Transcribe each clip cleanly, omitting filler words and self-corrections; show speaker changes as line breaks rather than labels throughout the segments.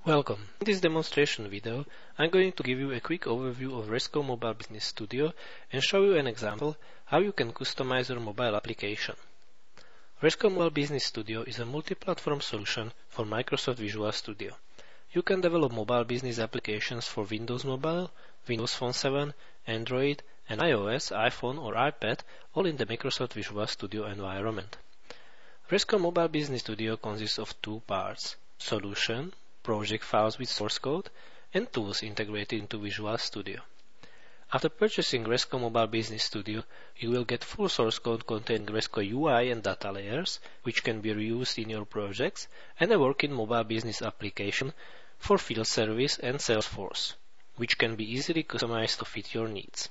Welcome. In this demonstration video, I'm going to give you a quick overview of Resco Mobile Business Studio and show you an example how you can customize your mobile application. Resco Mobile Business Studio is a multi-platform solution for Microsoft Visual Studio. You can develop mobile business applications for Windows Mobile, Windows Phone 7, Android, and iOS, iPhone or iPad, all in the Microsoft Visual Studio environment. Resco Mobile Business Studio consists of two parts: Solution, project files with source code, and tools integrated into Visual Studio. After purchasing Resco Mobile Business Studio, you will get full source code containing Resco UI and data layers, which can be reused in your projects, and a working mobile business application for field service and Salesforce, which can be easily customized to fit your needs.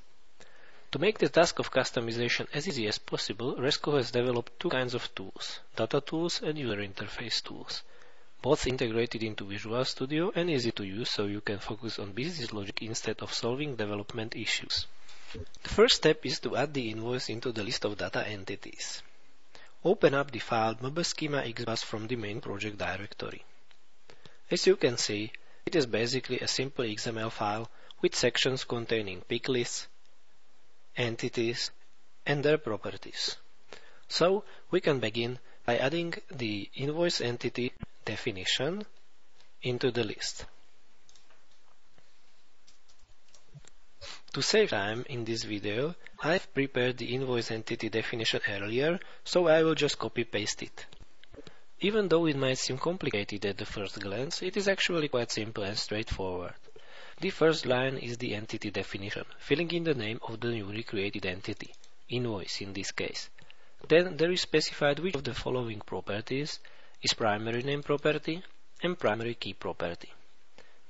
To make the task of customization as easy as possible, Resco has developed two kinds of tools: data tools and user interface tools. Both integrated into Visual Studio and easy to use, so you can focus on business logic instead of solving development issues. The first step is to add the invoice into the list of data entities. Open up the file MBSchema.xbus from the main project directory. As you can see, it is basically a simple XML file with sections containing pick lists, entities, and their properties. So we can begin by adding the invoice entity definition into the list. To save time in this video, I've prepared the invoice entity definition earlier, so I will just copy-paste it. Even though it might seem complicated at the first glance, it is actually quite simple and straightforward. The first line is the entity definition, filling in the name of the newly created entity, invoice in this case. Then there is specified which of the following properties is primary name property and primary key property.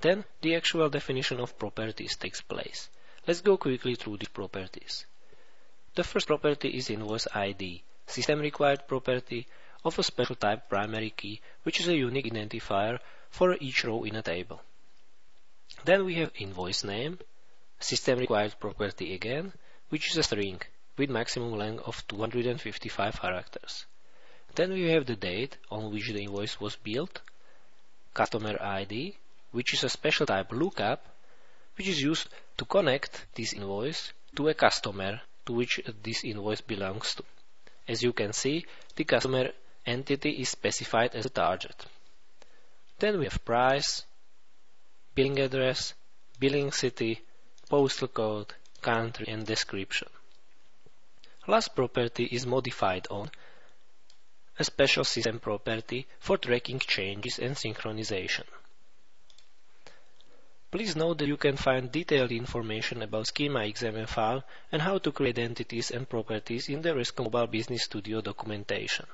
Then the actual definition of properties takes place. Let's go quickly through these properties. The first property is invoice ID, system required property of a special type primary key, which is a unique identifier for each row in a table. Then we have invoice name, system required property again, which is a string with maximum length of 255 characters. Then we have the date on which the invoice was billed, customer ID, which is a special type lookup, which is used to connect this invoice to a customer to which this invoice belongs to. As you can see, the customer entity is specified as a target. Then we have price, billing address, billing city, postal code, country, and description. Last property is modified on, a special system property for tracking changes and synchronization. Please note that you can find detailed information about Schema XML file and how to create entities and properties in the Resco Mobile Business Studio documentation.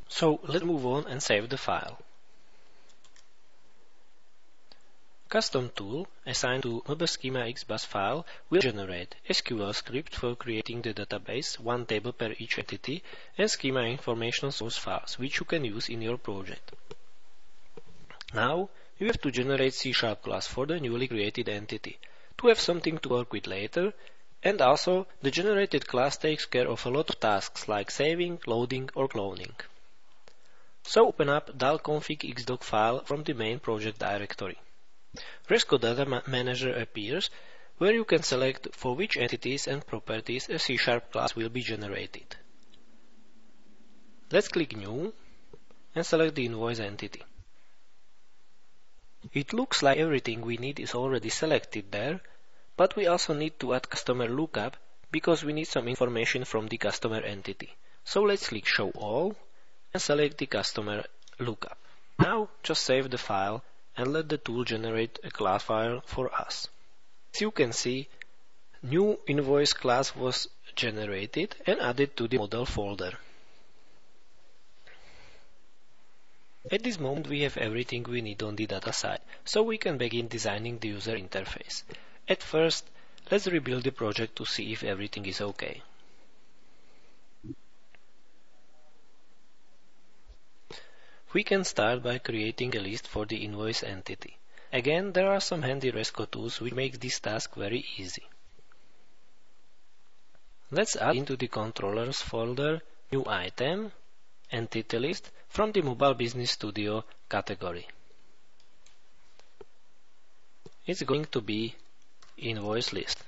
So let's move on and save the file. Custom tool assigned to MBSchema.xbus file will generate SQL script for creating the database, one table per each entity, and schema information source files, which you can use in your project. Now you have to generate C# class for the newly created entity to have something to work with later, and also the generated class takes care of a lot of tasks like saving, loading, or cloning. So open up dalconfig.xdoc file from the main project directory. Resco Data Manager appears, where you can select for which entities and properties a C# class will be generated. Let's click New and select the invoice entity. It looks like everything we need is already selected there, but we also need to add customer lookup because we need some information from the customer entity. So let's click Show All and select the customer lookup. Now just save the file and let the tool generate a class file for us. As you can see, new invoice class was generated and added to the model folder. At this moment we have everything we need on the data side, so we can begin designing the user interface. At first, let's rebuild the project to see if everything is okay. We can start by creating a list for the invoice entity. Again, there are some handy Resco tools which make this task very easy. Let's add into the controllers folder new item, entity list from the Mobile Business Studio category. It's going to be invoice list.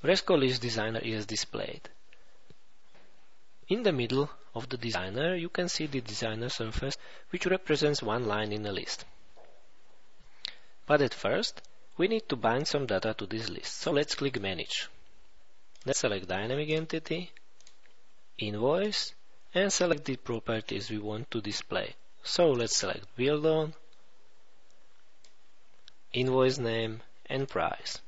Resco List Designer is displayed. In the middle of the designer, you can see the designer surface, which represents one line in a list. But at first, we need to bind some data to this list, so let's click Manage. Let's select Dynamic Entity, Invoice, and select the properties we want to display. So let's select Build On, Invoice Name, and Price.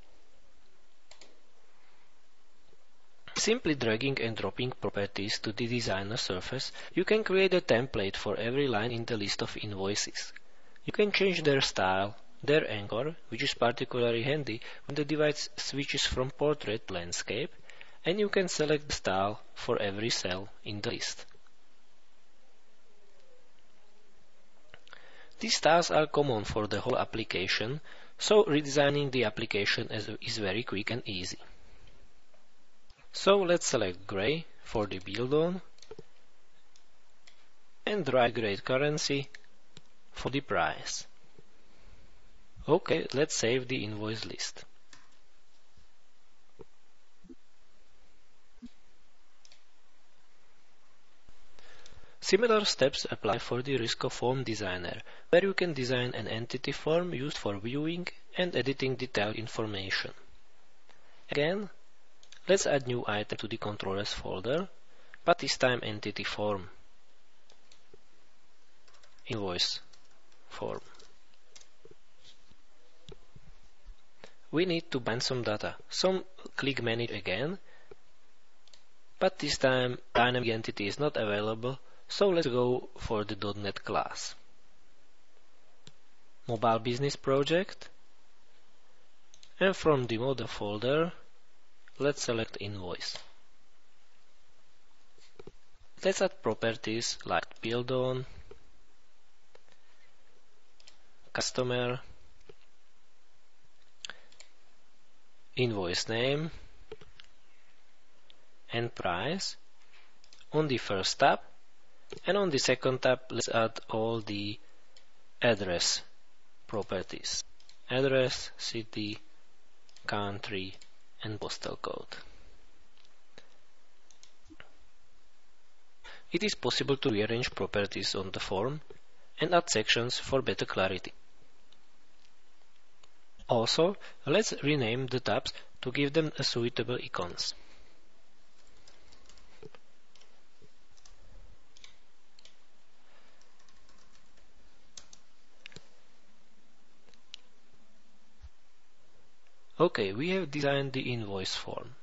Simply dragging and dropping properties to the designer surface, you can create a template for every line in the list of invoices. You can change their style, their anchor, which is particularly handy when the device switches from portrait to landscape, and you can select the style for every cell in the list. These styles are common for the whole application, so redesigning the application is very quick and easy. So let's select gray for the build on and dry gray currency for the price. Okay, let's save the invoice list. Similar steps apply for the Risco Form Designer, where you can design an entity form used for viewing and editing detailed information. Again, let's add new item to the controllers folder, but this time entity form, invoice form. We need to bind some data, so click Manage again, but this time dynamic entity is not available, so let's go for the .NET class. Mobile Business Project, and from the model folder, let's select Invoice. Let's add properties like Build On, Customer, Invoice Name, and Price on the first tab, and on the second tab let's add all the address properties: address, city, country, and postal code. It is possible to rearrange properties on the form and add sections for better clarity. Also, let's rename the tabs to give them a suitable icons. Okay, we have designed the invoice form.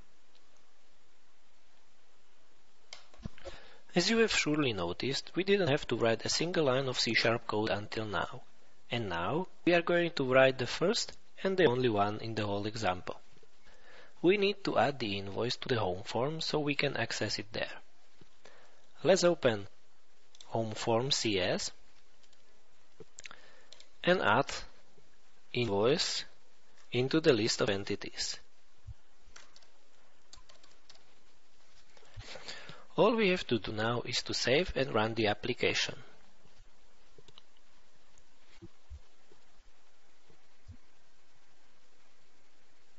As you have surely noticed, we didn't have to write a single line of C# code until now. And now, we are going to write the first and the only one in the whole example. We need to add the invoice to the home form so we can access it there. Let's open home form CS and add invoice into the list of entities. All we have to do now is to save and run the application.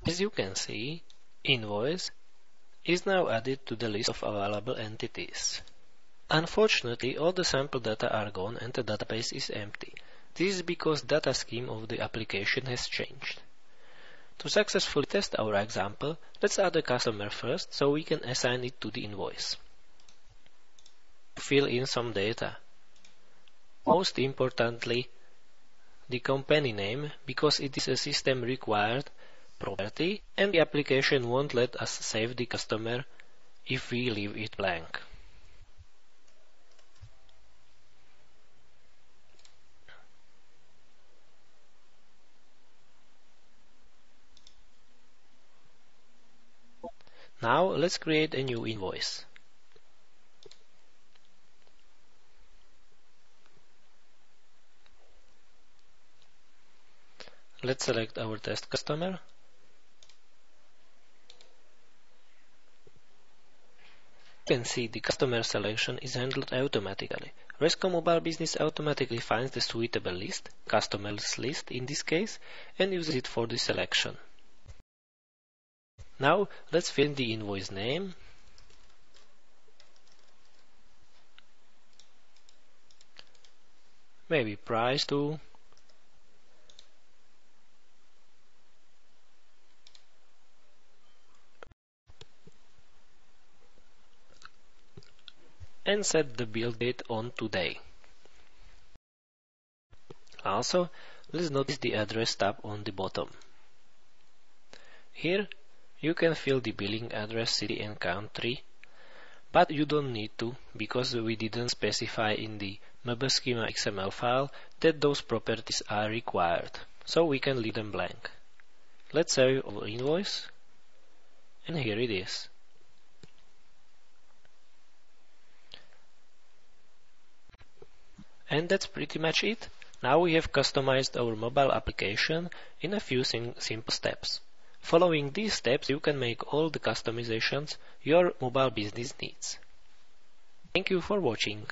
As you can see, invoice is now added to the list of available entities. Unfortunately, all the sample data are gone and the database is empty. This is because data scheme of the application has changed. To successfully test our example, let's add a customer first so we can assign it to the invoice. Fill in some data. Most importantly, the company name, because it is a system required property and the application won't let us save the customer if we leave it blank. Now let's create a new invoice. Let's select our test customer. You can see the customer selection is handled automatically. Resco Mobile Business automatically finds the suitable list, customers list in this case, and uses it for the selection. Now let's fill in the invoice name, maybe price too, and set the bill date on today. Also, let's notice the address tab on the bottom. Here you can fill the billing address, city and country, but you don't need to because we didn't specify in the Mobile Schema XML file that those properties are required, so we can leave them blank. Let's save our invoice, and here it is. And that's pretty much it. Now we have customized our mobile application in a few simple steps. Following these steps, you can make all the customizations your mobile business needs. Thank you for watching.